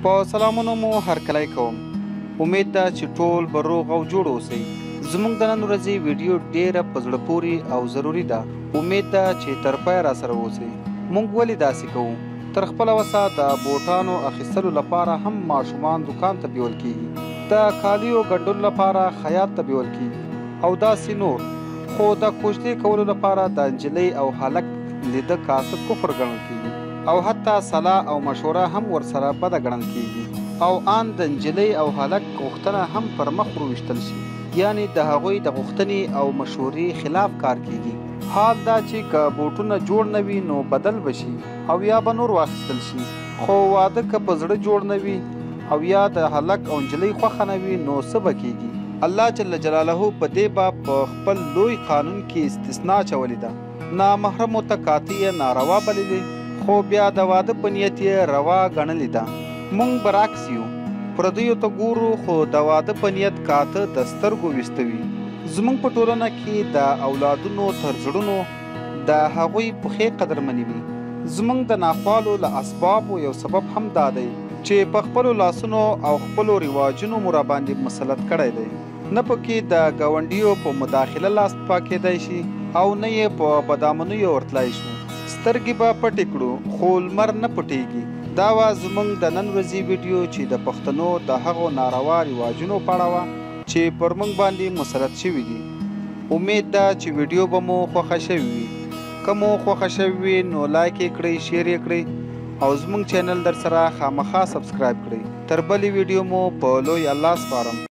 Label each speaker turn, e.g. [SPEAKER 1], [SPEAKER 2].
[SPEAKER 1] په سلامونو مو هرکلی کوم. امید ده چې ټول به روغ او جوړ اوسئ. زموږ د نن ورځې ویډیو ډیره په زړه پورې او ضروري ده. امید ده چې تر پایه راسره اوسئ. موږ ولې داسې کوو؟ تر خپله وسه د بوټانو اخیستلو لپاره هم ماشومان دکان ته بیول کیږي، د کالیو ګنډلو لپاره خیاط ته بیول کیږي او داسې نور. خو د کوژدې کولو لپاره د نجلۍ او هلک لیده کاته کفر ګڼل کیږي او حتی صلاح او مشوره هم ورسره بده ګڼل کیږي او ان د نجلۍ او هلک غوښتنه هم پر مخ ورویشتل شي، یعنی د هغوی د غوښتنې او مشورې خلاف کار کیږي. حال دا چې که بوټونه جوړ نه وي نو بدل بشي او یا به نور واخیستل شي، خو واده که په زړه جوړ نه وي او یا د هلک او نجلۍ خوښه نه وي نو څه به کیږي؟ الله جل جلاله په دې باب په خپل لوی قانون کې استثنا چولې ده. نامحرمو ته کاته یې ناروا بللې، خو بیا د واده په نیت یې روا ګڼلې ده. موږ برعکس یو، پردیو ته ګورو خو د واده په نیت کاته د سترګو ویسته وي. زموږ په ټولنه کې د اولادونو تر زړونو د هغوی پښې قدرمنې وي. زموږ د ناخوالو له اسبابو یو سبب هم دا دی چې په خپلو لاسونو او خپلو رواجونو مو راباندې مسلط کړی دی. نه پکې د ګاونډیو په مداخله لاس پاکېدی شي او نه یې په بدامنیو ورتلی شو. سترګې به پټې کړو خو لمر نه پټېږي. دا وه زموږ د نن ورځې ویډیو چې د پښتنو د هغو ناروا رواجونو په اړه وه چې پر موږ باندې مسلط شوي دي. امید ده چې ویډیو به مو خوښه شوې وي. که مو خوښه شوې وي نو لایک یې کړئ، شیر یې کړئ او زموږ چینل در سره خامخا سبسکرایب کړئ. تر بلې ویډیو مو په لوی الله سپارم.